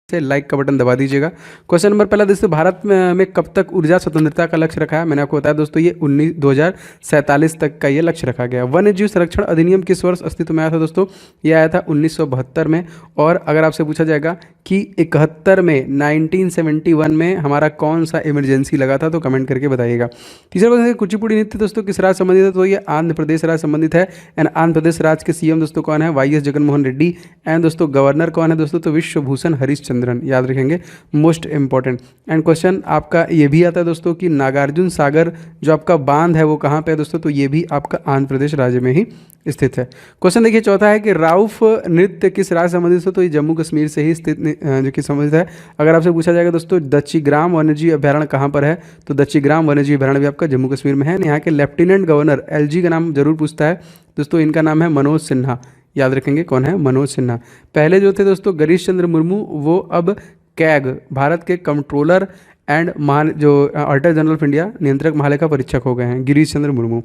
से लाइक का बटन दबा दीजिएगा। क्वेश्चन नंबर पहला दोस्तों, भारत में कब तक ऊर्जा स्वतंत्रता का लक्ष्य रखा है? मैंने आपको बताया दोस्तों ये 2047 तक का ये लक्ष्य रखा गया। वन्य जीव संरक्षण अधिनियम किस वर्ष अस्तित्व में आया था दोस्तों? ये आया था 1972 में। और अगर आपसे पूछा जाएगा कि 71 में 1971 में हमारा कौन सा इमरजेंसी लगा था, तो कमेंट करके बताइएगा। तीसरा क्वेश्चन, कुचिपुड़ी नृत्य दोस्तों किस राज्य संबंधित है? तो ये आंध्र प्रदेश राज्य संबंधित है। एंड आंध्र प्रदेश राज्य के सीएम दोस्तों कौन है? Y S Jaganmohan Reddy. And दोस्तों गवर्नर कौन है दोस्तों? तो विश्वभूषण हरिश्चंद्रन, याद रखेंगे, मोस्ट इंपॉर्टेंट। एंड क्वेश्चन आपका ये भी आता है दोस्तों कि नागार्जुन सागर जो आपका बांध है वो कहाँ पे है दोस्तों? तो ये भी आपका आंध्र प्रदेश राज्य में ही स्थित है। क्वेश्चन देखिए चौथा है कि राउफ नृत्य किस राज्य संबंधित है? तो ये जम्मू कश्मीर से ही स्थित जो कि संबंधित है। अगर आपसे पूछा जाएगा दोस्तों दच्चीग्राम वन्यजीव अभ्यारण्य कहाँ पर है? तो दच्चीग्राम वन्यजीव अभ्यारण्य भी आपका जम्मू कश्मीर में है। यहाँ के लेफ्टिनेंट गवर्नर एलजी का नाम जरूर पूछता है दोस्तों, इनका नाम है मनोज सिन्हा, याद रखेंगे कौन है? मनोज सिन्हा। पहले जो थे दोस्तों गिरीश चंद्र मुर्मू, वो अब कैग भारत के कंट्रोलर एंड जो ऑडिटर जनरल ऑफ इंडिया नियंत्रक महालेखा परीक्षक हो गए हैं, गिरीश चंद्र मुर्मू।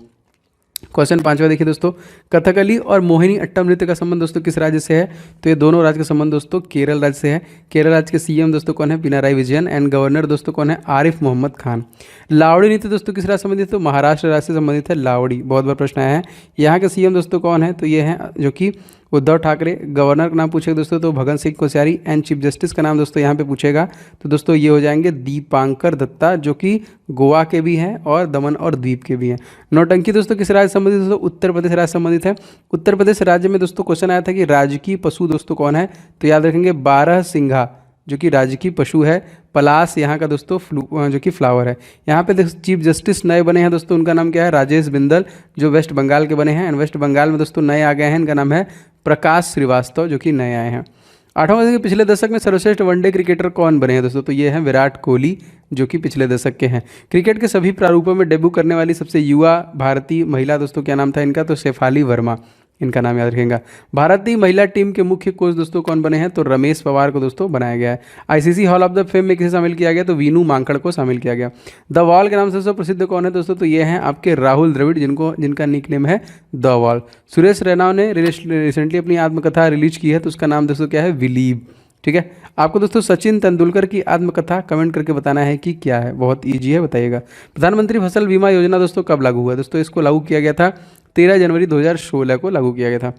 क्वेश्चन पांचवा देखिए दोस्तों, कथकली और मोहिनी अट्टम नृत्य का संबंध दोस्तों किस राज्य से है? तो ये दोनों राज्य का संबंध दोस्तों केरल राज्य से है। केरल राज्य के सीएम दोस्तों कौन है? पिनाराई विजयन। एंड गवर्नर दोस्तों कौन है? आरिफ मोहम्मद खान। लावड़ी नृत्य दोस्तों किस राज्य संबंधित है? तो महाराष्ट्र राज्य से संबंधित है लावड़ी, बहुत बार प्रश्न आया है। यहाँ के सीएम दोस्तों कौन है? तो ये है जो कि उद्धव ठाकरे। गवर्नर का नाम पूछेगा दोस्तों तो Bhagat Singh Koshyari. And chief justice का नाम दोस्तों यहाँ पे पूछेगा तो दोस्तों ये हो जाएंगे दीपांकर दत्ता, जो कि गोवा के भी हैं और दमन और द्वीप के भी हैं। नौटंकी दोस्तों किस राज्य संबंधित दोस्तों? उत्तर प्रदेश राज्य संबंधित है। उत्तर प्रदेश राज्य में दोस्तों क्वेश्चन आया था कि राजकीय पशु दोस्तों कौन है? तो याद रखेंगे बारहसिंघा, जो कि राजकीय पशु है। पलास यहाँ का दोस्तों जो कि फ्लावर है। यहाँ पे चीफ जस्टिस नए बने हैं दोस्तों, उनका नाम क्या है? राजेश बिंदल, जो वेस्ट बंगाल के बने हैं। एंड वेस्ट बंगाल में दोस्तों नए आ गए हैं, इनका नाम है प्रकाश श्रीवास्तव, जो कि नए आए हैं। आठवां देखिए, पिछले दशक में सर्वश्रेष्ठ वनडे क्रिकेटर कौन बने हैं दोस्तों? तो ये हैं विराट कोहली, जो कि पिछले दशक के हैं। क्रिकेट के सभी प्रारूपों में डेब्यू करने वाली सबसे युवा भारतीय महिला दोस्तों क्या नाम था इनका? तो शेफाली वर्मा, इनका नाम याद रखेगा। भारतीय महिला टीम के मुख्य कोच दोस्तों कौन बने हैं? तो रमेश पवार को दोस्तों बनाया गया है। ICC hall of the fame में किसे शामिल किया गया? तो वीनू मांकड़ को शामिल किया गया। द वॉल के नाम से सबसे प्रसिद्ध कौन है दोस्तों? तो ये हैं आपके राहुल द्रविड़, जिनका निकनेम है द वॉल। सुरेश रैना ने रिसेंटली अपनी आत्मकथा रिलीज की है, तो उसका नाम दोस्तों क्या है? बिलीव। ठीक है, आपको दोस्तों सचिन तेंदुलकर की आत्मकथा कमेंट करके बताना है कि क्या है, बहुत इजी है, बताइएगा। प्रधानमंत्री फसल बीमा योजना दोस्तों कब लागू हुआ? दोस्तों इसको लागू किया गया था 13 जनवरी 2016 को लागू किया गया था।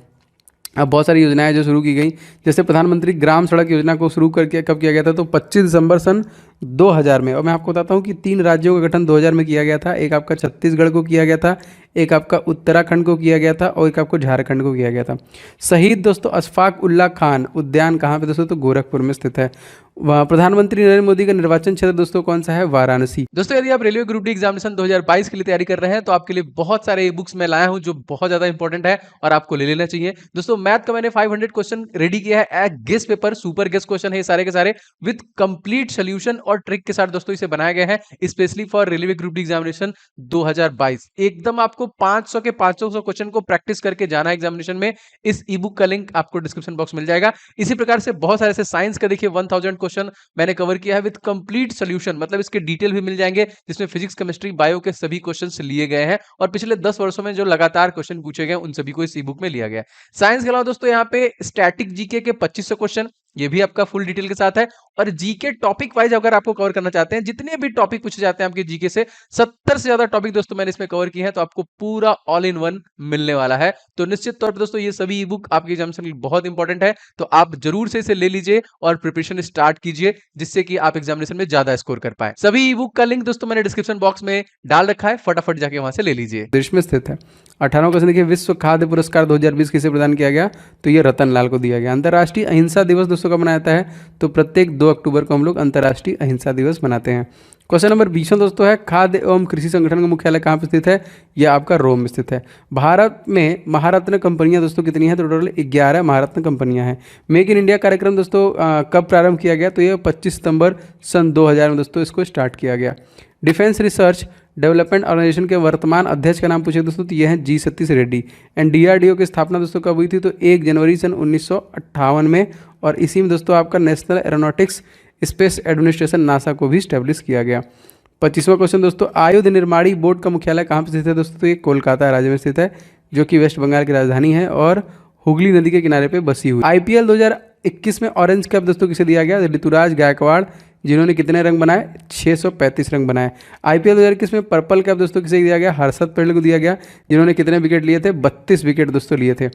अब बहुत सारी योजनाएं जो शुरू की गई, जैसे प्रधानमंत्री ग्राम सड़क योजना को शुरू करके कब किया गया था? तो 25 दिसंबर सन 2000 में। और मैं आपको बताता हूँ कि 3 राज्यों का गठन 2000 में किया गया था। एक आपका छत्तीसगढ़ को किया गया था, एक आपका उत्तराखंड को किया गया था, और एक आपको झारखंड को किया गया था। शहीद दोस्तों अशफाक उल्ला खान उद्यान कहाँ पे दोस्तों? तो गोरखपुर में स्थित है। वहाँ प्रधानमंत्री नरेंद्र मोदी का निर्वाचन क्षेत्र दोस्तों कौन सा है? वाराणसी। दोस्तों यदि आप रेलवे ग्रुप डी एग्जामिनेशन 2022 के लिए तैयारी कर रहे हैं तो आपके लिए बहुत सारे बुक्स मैं लाया हूं जो बहुत ज्यादा इंपॉर्टेंट है और आपको ले लेना चाहिए। दोस्तों मैथ का मैंने 500 क्वेश्चन रेडी किया है, guess paper, super guess question है सारे के सारे, विद कंप्लीट सोल्यूशन और ट्रिक के साथ दोस्तों इसे बनाया गया है specially for railway group D examination 2022। एकदम आपको 500 के 500 क्वेश्चन को प्रैक्टिस करके जाना है एग्जामिनेशन में। इस ई बुक का लिंक आपको डिस्क्रिप्शन बॉक्स मिल जाएगा। इसी प्रकार से बहुत सारे ऐसे साइंस का देखिए 1000 क्वेश्चन मैंने कवर किया है विद कंप्लीट सोल्यूशन, मतलब इसके डिटेल भी मिल जाएंगे, जिसमें फिजिक्स, केमिस्ट्री, बायो के सभी क्वेश्चंस लिए गए हैं और पिछले 10 वर्षों में जो लगातार क्वेश्चन पूछे गए उन सभी को इस ई बुक में लिया गया है। साइंस के अलावा दोस्तों यहाँ पे स्टैटिक जीके के 2500 क्वेश्चन, ये भी आपका फुल डिटेल के साथ है। और जीके टॉपिक वाइज अगर आपको कवर करना चाहते हैं, जितने भी टॉपिक पूछे जाते हैं आपके जीके से, 70 से ज्यादा टॉपिक दोस्तों मैंने इसमें कवर किए हैं, तो आपको पूरा ऑल इन वन मिलने वाला है। तो निश्चित तौर पर दोस्तों ये सभी ई बुक आपके एग्जामिनेशन के लिए बहुत इंपॉर्टेंट है, तो आप जरूर से इसे ले लीजिए और प्रिपरेशन स्टार्ट कीजिए, जिससे कि आप एग्जामिनेशन में ज्यादा स्कोर कर पाए। सभी ई बुक का लिंक दोस्तों मैंने डिस्क्रिप्शन बॉक्स में डाल रखा है, फटाफट जाके वहां से ले लीजिए। देश में स्थित है। 18वां क्वेश्चन देखिए, विश्व खाद्य पुरस्कार 2020 किसे प्रदान किया गया? तो ये रतन लाल को दिया गया। अंतर्राष्ट्रीय अहिंसा दिवस दोस्तों कब मनाया जाता है? तो प्रत्येक 2 अक्टूबर को हम लोग अंतर्राष्ट्रीय अहिंसा दिवस मनाते हैं। क्वेश्चन नंबर 20 दोस्तों है, खाद्य एवं कृषि संगठन का मुख्यालय कहाँ पर स्थित है? यह आपका रोम में स्थित है। भारत में महारत्न कंपनियां दोस्तों कितनी हैं? तो टोटल 11 महारत्न कंपनियां हैं। मेक इन इंडिया कार्यक्रम दोस्तों कब प्रारंभ किया गया? तो यह 25 सितंबर सन 2000 में दोस्तों इसको स्टार्ट किया गया। डिफेंस रिसर्च डेवलपमेंट ऑर्गेनाइजेशन के वर्तमान अध्यक्ष का नाम पूछे दोस्तों तो ये हैं जी सतीश रेड्डी। एंड डीआरडीओ की स्थापना दोस्तों कब हुई थी? तो 1 जनवरी सन 1958 में। और इसी में दोस्तों आपका national aeronautics space administration NASA को भी स्टैब्लिश किया गया। 25वां क्वेश्चन दोस्तों, आयुध निर्माणी बोर्ड का मुख्यालय कहाँ पर स्थित है दोस्तों? तो ये कोलकाता राज्य में स्थित है, जो कि वेस्ट बंगाल की राजधानी है और हुगली नदी के किनारे पे बसी हुई। आईपीएल 2021 में ऑरेंज कैप दोस्तों किसे दिया गया? ऋतुराज गायकवाड़, जिन्होंने कितने रन बनाए? 635 रन बनाए। आईपीएल 2021 में पर्पल कैप दोस्तों किसे दिया गया? हर्षद पटेल को दिया गया, जिन्होंने कितने विकेट लिए थे? 32 विकेट दोस्तों लिए थे।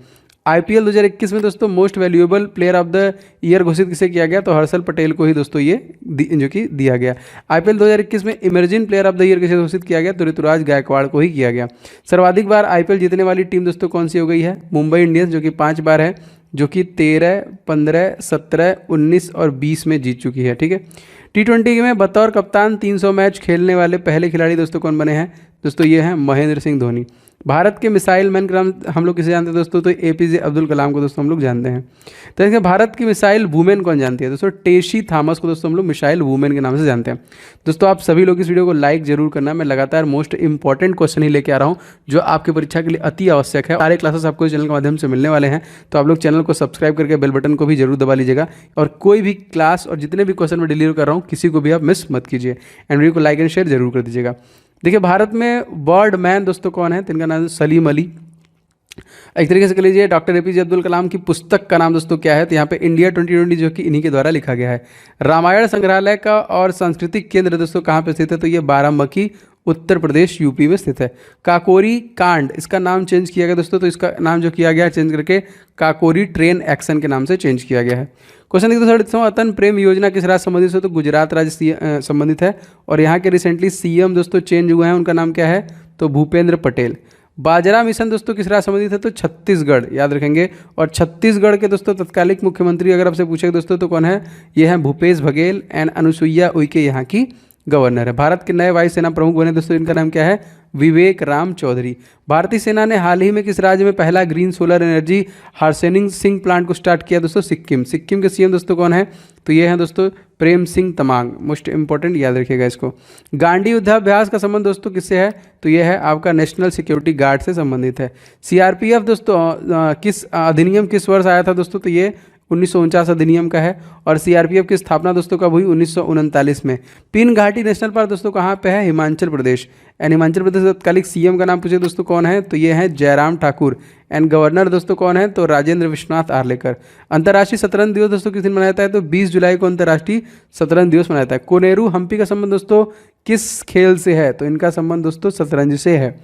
आईपीएल 2021 में दोस्तों most valuable player of the year घोषित किसे किया गया? तो हर्षल पटेल को ही दोस्तों ये जो कि दिया गया। आईपीएल 2021 में emerging player of the year किसे घोषित किया गया? तो ऋतुराज गायकवाड़ को ही किया गया। सर्वाधिक बार आईपीएल जीतने वाली टीम दोस्तों कौन सी हो गई है? मुंबई इंडियंस, जो कि 5 बार है, जो कि 13, 15, 17, 19 और 20 में जीत चुकी है। ठीक है। T20 में बतौर कप्तान 300 मैच खेलने वाले पहले खिलाड़ी दोस्तों कौन बने हैं? दोस्तों ये हैं महेंद्र सिंह धोनी। भारत के मिसाइल मैन का नाम हम लोग किसे जानते हैं दोस्तों? तो एपीजे अब्दुल कलाम को दोस्तों हम लोग जानते हैं। तो इसके भारत की मिसाइल वुमेन कौन जानती है? दोस्तों टेशी थॉमस को दोस्तों हम लोग मिसाइल वुमेन के नाम से जानते हैं। दोस्तों आप सभी लोग इस वीडियो को लाइक जरूर करना। मैं लगातार मोस्ट इंपॉर्टेंट क्वेश्चन ही लेके आ रहा हूँ जो आपकी परीक्षा के लिए अति आवश्यक है। सारे क्लासेस आपको इस चैनल के माध्यम से मिलने वाले हैं, तो आप लोग चैनल को सब्सक्राइब करके बेल बटन को भी जरूर दबा लीजिएगा। और कोई भी क्लास और जितने भी क्वेश्चन मैं डिलीवर कर रहा हूँ किसी को भी आप मिस मत कीजिए, एंड वीडियो को लाइक एंड शेयर जरूर कर दीजिएगा। देखिए भारत में बर्ड मैन दोस्तों कौन है? तो इनका नाम सलीम अली। एक तरीके से कह लीजिए डॉक्टर एपीजे अब्दुल कलाम की पुस्तक का नाम दोस्तों क्या है? तो यहाँ पे इंडिया 2020 जो कि इन्हीं के द्वारा लिखा गया है। रामायण संग्रहालय का और सांस्कृतिक केंद्र दोस्तों कहाँ पे स्थित है? तो ये बाराबंकी उत्तर प्रदेश यूपी में स्थित है। काकोरी कांड, इसका नाम चेंज किया गया दोस्तों, तो इसका नाम जो किया गया चेंज करके काकोरी ट्रेन एक्शन के नाम से चेंज किया गया है। क्वेश्चन देखिए दोस्तों, अतन प्रेम योजना किस राज्य संबंधित है? तो गुजरात राज्य संबंधित है। और यहाँ के रिसेंटली सीएम दोस्तों चेंज हुए हैं, उनका नाम क्या है? तो भूपेंद्र पटेल। बाजरा मिशन दोस्तों किस राज्य संबंधित है? तो छत्तीसगढ़, याद रखेंगे। और छत्तीसगढ़ के दोस्तों तत्कालिक मुख्यमंत्री अगर आपसे पूछे दोस्तों तो कौन है? ये है भूपेश बघेल एंड अनुसुईया उइके यहाँ की गवर्नर है। भारत के नए वायुसेना प्रमुख बने दोस्तों, इनका नाम क्या है? विवेक राम चौधरी। भारतीय सेना ने हाल ही में किस राज्य में पहला green solar energy harvesting plant को स्टार्ट किया दोस्तों? सिक्किम। सिक्किम के सीएम दोस्तों कौन है? तो ये हैं दोस्तों प्रेम सिंह तमांग। मोस्ट इंपॉर्टेंट, याद रखिएगा इसको। गांडी युद्धाभ्यास का संबंध दोस्तों किससे है? तो ये है आपका नेशनल सिक्योरिटी गार्ड से संबंधित है। सीआरपीएफ दोस्तों किस अधिनियम किस वर्ष आया था दोस्तों? तो ये 1949 अधिनियम का है। और सीआरपीएफ की स्थापना दोस्तों कब हुई? 1939 में। पिन घाटी नेशनल पार्क दोस्तों कहाँ पे है? हिमाचल प्रदेश। एंड हिमाचल प्रदेश तत्कालिक सीएम का नाम पूछे दोस्तों कौन है? तो ये है जयराम ठाकुर। एंड गवर्नर दोस्तों कौन है? तो राजेंद्र विश्वनाथ आर्लेकर। अंतर्राष्ट्रीय शतरंज दिवस दोस्तों किस दिन मनाया जाता है? तो 20 जुलाई को अंतर्राष्ट्रीय शतरंज दिवस मनाया जाता है। कोनेरू हम्पी का संबंध दोस्तों किस खेल से है? तो इनका संबंध दोस्तों शतरंज से है।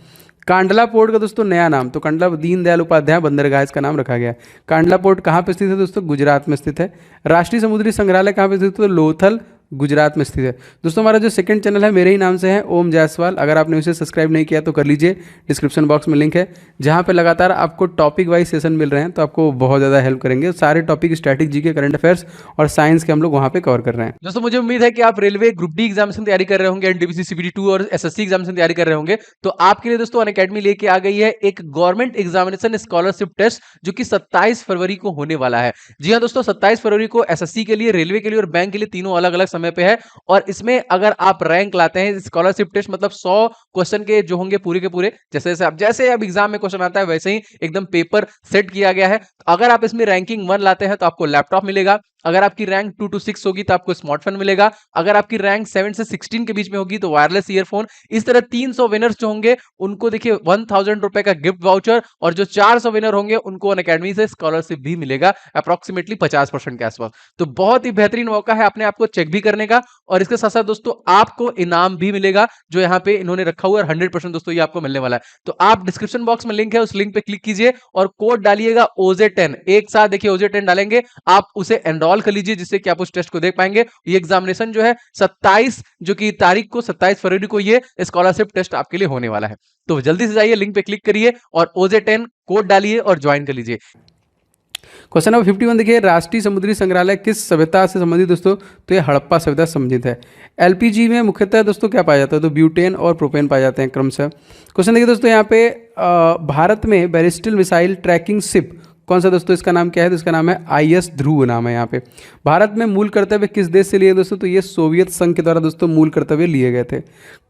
कांडला पोर्ट का दोस्तों नया नाम, तो कांडला दीनदयाल उपाध्याय बंदरगाह इसका नाम रखा गया। कांडला पोर्ट कहाँ पे स्थित है दोस्तों? गुजरात में स्थित है। राष्ट्रीय समुद्री संग्रहालय कहाँ पे स्थित है? तो लोथल गुजरात में स्थित है। दोस्तों हमारा जो सेकंड चैनल है मेरे ही नाम से है, ओम जायसवाल। अगर आपने उसे सब्सक्राइब नहीं किया तो कर लीजिए, डिस्क्रिप्शन बॉक्स में लिंक है, जहाँ पे लगातार आपको टॉपिक वाइज सेशन मिल रहे हैं, तो आपको बहुत ज़्यादा हेल्प करेंगे। सारे टॉपिक स्ट्रैटेजी के, करंट अफेयर्स और साइंस के हम लोग वहाँ पे कवर कर रहे हैं। दोस्तों मुझे उम्मीद है कि आप रेलवे ग्रुप डी एग्जामिनेशन तैयारी कर रहे होंगे, एनटीपीसी सीपीटी 2 और एसएससी एग्जामिनेशन तैयारी कर रहे होंगे, तो आपके लिए दोस्तों अनअकैडमी लेके आ गई है एक गवर्नमेंट एग्जामिनेशन स्कॉलरशिप टेस्ट जो कि 27 फरवरी को होने वाला है। जी हाँ दोस्तों, 27 फरवरी को एसएससी के लिए, रेलवे के लिए और बैंक के लिए तीनों अलग अलग समय पे है। और इसमें अगर आप रैंक लाते हैं, स्कॉलरशिप टेस्ट मतलब 100 क्वेश्चन के जो होंगे पूरे के पूरे, जैसे अब एग्जाम में क्वेश्चन आता है वैसे ही एकदम पेपर सेट किया गया है। अगर आप इसमें रैंकिंग 1 लाते हैं तो आपको लैपटॉप मिलेगा। अगर आपकी रैंक 2 to 6 होगी तो आपको स्मार्टफोन मिलेगा। अगर आपकी रैंक 7 से 16 के बीच में होगी तो वायरलेस ईयरफोन। इस तरह 300 विनर्स जो होंगे उनको देखिए 1000 रुपए का गिफ्ट वाउचर, और जो 400 विनर होंगे उनको अनअकैडमी से स्कॉलरशिप भी मिलेगा अप्रोक्सीमेटली 50% के आसपास। तो बहुत ही बेहतरीन मौका है अपने आपको चेक भी करने का, और इसके साथ साथ दोस्तों आपको इनाम भी मिलेगा जो यहाँ पे इन्होंने रखा हुआ है। 100% दोस्तों ये आपको मिलने वाला है। तो आप डिस्क्रिप्शन बॉक्स में लिंक है, उस लिंक पे क्लिक कीजिए और कोड डालिएगा OJ10। एक साथ देखिए OJ10 डालेंगे, आप उसे एनरोल कर लीजिए जिससे कि आप उस टेस्ट को देख पाएंगे। ये एग्जामिनेशन जो है 27 जो कि तारीख को 27 फरवरी को ये स्कॉलरशिप टेस्ट आपके लिए होने वाला है। तो जल्दी से जाइए, लिंक पे क्लिक करिए और OJ10 कोड डालिए और ज्वाइन कर लीजिए। क्वेश्चन नंबर 51 देखिए, राष्ट्रीय समुद्री संग्रहालय किस सभ्यता से संबंधित दोस्तों? तो ये हड़प्पा सभ्यता से संबंधित है। एलपीजी में मुख्यतः दोस्तों क्या पाया जाता है? तो ब्यूटेन और प्रोपेन पाए जाते हैं क्रमशः। क्वेश्चन देखिए दोस्तों, यहाँ पे भारत में बैलिस्टिक मिसाइल ट्रैकिंग शिप कौन सा दोस्तों? इसका नाम क्या है? तो इसका नाम है IS ध्रुव नाम है। यहाँ पे भारत में मूल कर्तव्य किस देश से लिए दोस्तों? तो ये सोवियत संघ के द्वारा दोस्तों मूल कर्तव्य लिए गए थे।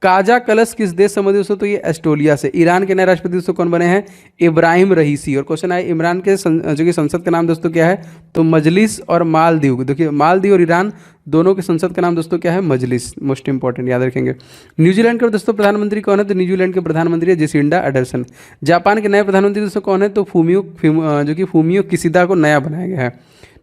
काजा कलश किस देश संबंधित दोस्तों? तो ये एस्टोलिया से। ईरान के नए राष्ट्रपति दोस्तों कौन बने हैं? इब्राहिम रईसी। और क्वेश्चन आए इमरान के जो कि संसद का नाम दोस्तों क्या है? तो मजलिस और मालदीव। देखिए मालदीव और ईरान दोनों के संसद का नाम दोस्तों क्या है? मजलिस। मोस्ट इंपॉर्टेंट, याद रखेंगे। न्यूजीलैंड के दोस्तों प्रधानमंत्री कौन है? तो न्यूजीलैंड के प्रधानमंत्री है जेसिंडा अडर्सन। जापान के नए प्रधानमंत्री दोस्तों कौन है? तो फूमियो जो कि फूमियो किसिदा को नया बनाया गया है।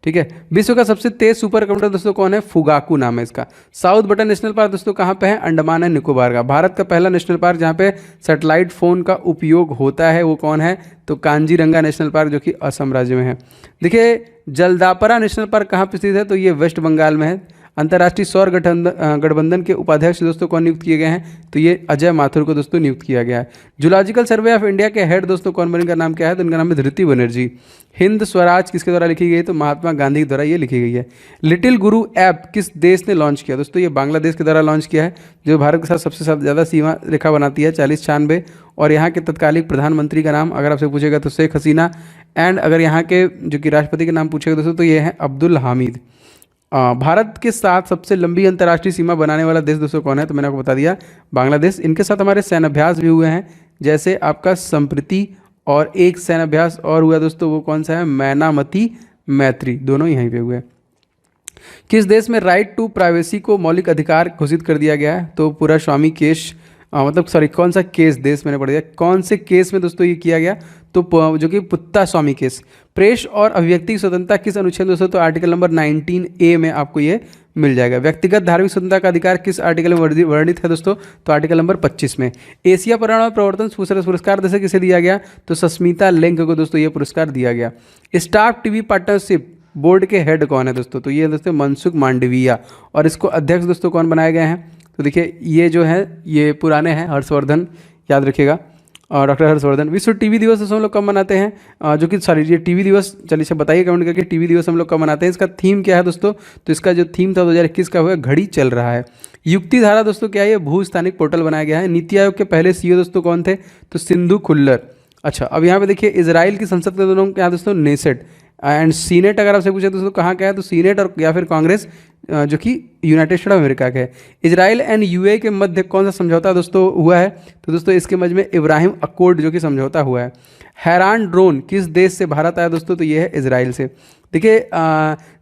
ठीक है। विश्व का सबसे तेज सुपर कंप्यूटर दोस्तों कौन है? फुगाकू नाम है इसका। साउथ बटन नेशनल पार्क दोस्तों कहाँ पे है? अंडमान एंड निकोबार का। भारत का पहला नेशनल पार्क जहाँ पे सैटेलाइट फोन का उपयोग होता है वो कौन है? तो कांजीरंगा नेशनल पार्क जो कि असम राज्य में है। देखिए जलदापरा नेशनल पार्क कहाँ पे स्थित है? तो ये वेस्ट बंगाल में है। अंतर्राष्ट्रीय सौर गठबंधन के उपाध्यक्ष दोस्तों कौन नियुक्त किए गए हैं? तो ये अजय माथुर को दोस्तों नियुक्त किया गया है। जूलॉजिकल सर्वे ऑफ इंडिया के हेड दोस्तों कौन बने? का नाम क्या है? तो इनका नाम है धृति बनर्जी। हिंद स्वराज किसके द्वारा लिखी गई? तो महात्मा गांधी के द्वारा ये लिखी गई है। लिटिल गुरु ऐप किस देश ने लॉन्च किया? दोस्तों ये बांग्लादेश के द्वारा लॉन्च किया है, जो भारत के साथ सबसे ज़्यादा सीमा रेखा बनाती है 4096। और यहाँ के तत्कालिक प्रधानमंत्री का नाम अगर आपसे पूछेगा तो शेख हसीना। एंड अगर यहाँ के जो कि राष्ट्रपति के नाम पूछेगा दोस्तों तो ये है अब्दुल हामिद। भारत के साथ सबसे लंबी अंतर्राष्ट्रीय सीमा बनाने वाला देश दोस्तों कौन है? तो मैंने आपको बता दिया बांग्लादेश। इनके साथ हमारे सैन्य अभ्यास भी हुए हैं, जैसे आपका संप्रति और एक सैन्य अभ्यास और हुआ दोस्तों, वो कौन सा है? मैनामती मैत्री, दोनों यहीं पे हुए। किस देश में राइट टू प्राइवेसी को मौलिक अधिकार घोषित कर दिया गया है? तो पूरा स्वामी केस मतलब सॉरी कौन सा केस देश मैंने पढ़ दिया, कौन से केस में दोस्तों ये किया गया? तो जो कि पुत्ता स्वामी केस। प्रेस और अभिव्यक्ति की स्वतंत्रता किस अनुच्छेद दोस्तों? तो आर्टिकल नंबर 19A में आपको ये मिल जाएगा। व्यक्तिगत धार्मिक स्वतंत्रता का अधिकार किस आर्टिकल में वर्णित है दोस्तों? तो आर्टिकल नंबर 25 में। एशिया पर्यावरण प्रवर्तन पुरस्कार दोस्तों किसे दिया गया? तो सस्मिता लेंग को दोस्तों ये पुरस्कार दिया गया। स्टार टीवी पार्टनरशिप बोर्ड के हेड कौन है दोस्तों? तो ये दोस्तों मनसुख मांडविया। और इसको अध्यक्ष दोस्तों कौन बनाए गए हैं? तो देखिए ये जो है ये पुराने हैं, हर्षवर्धन, याद रखिएगा, और डॉक्टर हर्षवर्धन। विश्व टीवी दिवस दोस्तों हम लोग कब मनाते हैं? जो कि सॉरी ये टीवी दिवस, चलिए सब बताइए कमेंट करके टीवी दिवस हम लोग कब मनाते हैं। इसका थीम क्या है दोस्तों? तो इसका जो थीम था 2021 का हुआ घड़ी चल रहा है। युक्ति धारा दोस्तों क्या है? ये भूस्थानिक पोर्टल बनाया गया है। नीति आयोग के पहले CEO दोस्तों कौन थे? तो सिंधु खुल्लर। अच्छा अब यहाँ पे देखिए इजराइल की संसद के दोनों क्या दोस्तों? नेसेट। एंड सीनेट अगर आपसे पूछे दोस्तों कहाँ का है? तो सीनेट और या फिर कांग्रेस जो कि यूनाइटेड स्टेट ऑफ अमेरिका का है। इजराइल एंड UAE के मध्य कौन सा समझौता दोस्तों हुआ है? तो दोस्तों इसके मध्य में इब्राहिम अकॉर्ड जो कि समझौता हुआ है। हैरान ड्रोन किस देश से भारत आया दोस्तों? तो ये है इजराइल से। देखिए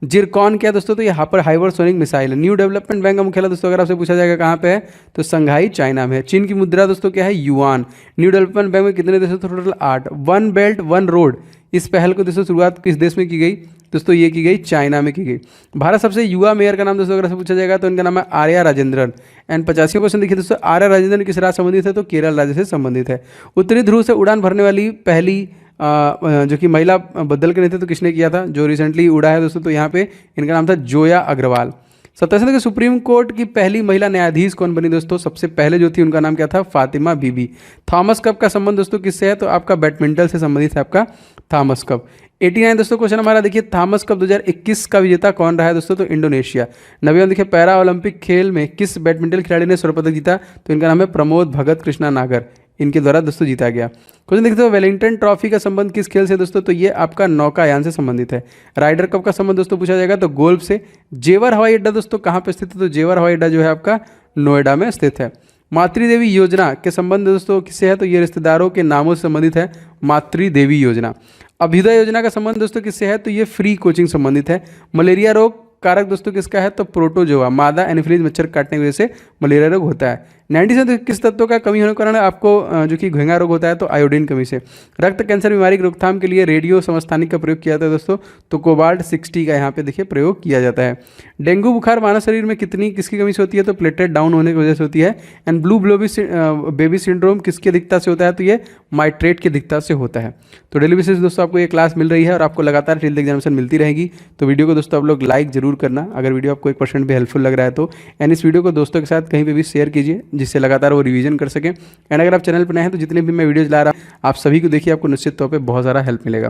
जिरकॉन क्या दोस्तों? तो ये हाइपरसोनिक मिसाइल है। न्यू डेवलपमेंट बैंक का मुख्यालय दोस्तों अगर आपसे पूछा जाएगा कहाँ पे है? तो संघाई चाइना में है। चीन की मुद्रा दोस्तों क्या है? युआन। न्यू डेवलपमेंट बैंक में कितने देश? Total 8। One belt one road इस पहल को दोस्तों शुरुआत किस देश में की गई? दोस्तों ये की गई चाइना में की गई। भारत सबसे युवा मेयर का नाम दोस्तों अगर से पूछा जाएगा तो इनका नाम है आर्या राजेंद्रन। एंड 85 क्वेश्चन देखिए दोस्तों, आर्या राजेंद्रन किस राज्य संबंधित है? तो केरल राज्य से संबंधित है। उत्तरी ध्रुव से उड़ान भरने वाली पहली जो कि महिला बदल के नेतृत्व किसने किया था? जो रिसेंटली उड़ा है दोस्तों, तो यहाँ पे इनका नाम था जोया अग्रवाल। 77 के सुप्रीम कोर्ट की पहली महिला न्यायाधीश कौन बनी दोस्तों? सबसे पहले जो थी उनका नाम क्या था? फातिमा बीबी। थॉमस कप का संबंध दोस्तों किससे है? तो आपका बैडमिंटन से संबंधित है आपका थॉमस कप। 89 दोस्तों क्वेश्चन हमारा देखिए, थॉमस कप 2021 का विजेता कौन रहा है दोस्तों? तो इंडोनेशिया। 90 देखिए पैरा ओलंपिक खेल में किस बैडमिंटन खिलाड़ी ने स्वर्ण पदक जीता? तो इनका नाम है प्रमोद भगत कृष्णा नागर, इनके द्वारा दोस्तों जीता गया। क्वेश्चन देखते हो वेलिंगटन ट्रॉफी का संबंध किस खेल से दोस्तों? तो ये आपका नौकायान से संबंधित है। राइडर कप का संबंध दोस्तों पूछा जाएगा तो गोल्फ से। जेवर हवाई अड्डा दोस्तों कहाँ पर स्थित है? तो जेवर हवाई अड्डा जो है आपका नोएडा में स्थित है। मातृदेवी योजना के संबंध दोस्तों किससे है? तो ये रिश्तेदारों के नामों से संबंधित है, मातृदेवी योजना। अभ्युदय योजना का संबंध दोस्तों किससे है? तो ये फ्री कोचिंग संबंधित है। मलेरिया रोग कारक दोस्तों किसका है? तो प्रोटोजोआ, मादा एनोफिलीज मच्छर काटने की वजह से मलेरिया रोग होता है। 90 से किस तत्व का कमी होने के कारण आपको जो कि घेंगा रोग होता है? तो आयोडीन कमी से। रक्त कैंसर बीमारी की रोकथाम के लिए रेडियो समस्थानिक का प्रयोग किया जाता है दोस्तों, तो कोबाल्ट 60 का यहाँ पे देखिए प्रयोग किया जाता है। डेंगू बुखार मानव शरीर में किसकी कमी से होती है? तो प्लेटलेट डाउन होने की वजह से होती है। एंड ब्लू बेबी सिंड्रोम किसकी अधिकता से होता है? तो ये माइट्रेट की अधिकता से होता है। तो डेली बेसिस दोस्तों आपको ये क्लास मिल रही है और आपको लगातार फील्ड एग्जामिनेशन मिलती रहेगी। तो वीडियो को दोस्तों आप लोग लाइक जरूर करना अगर वीडियो आपको 1% भी हेल्पफुल लग रहा है तो। एंड इस वीडियो को दोस्तों के साथ कहीं पे भी शेयर कीजिए जिससे लगातार वो रिवीजन कर सकें। एंड अगर आप चैनल पर नए हैं तो जितने भी मैं वीडियोज ला रहा हूँ आप सभी को देखिए, आपको निश्चित तौर पे बहुत सारा हेल्प मिलेगा।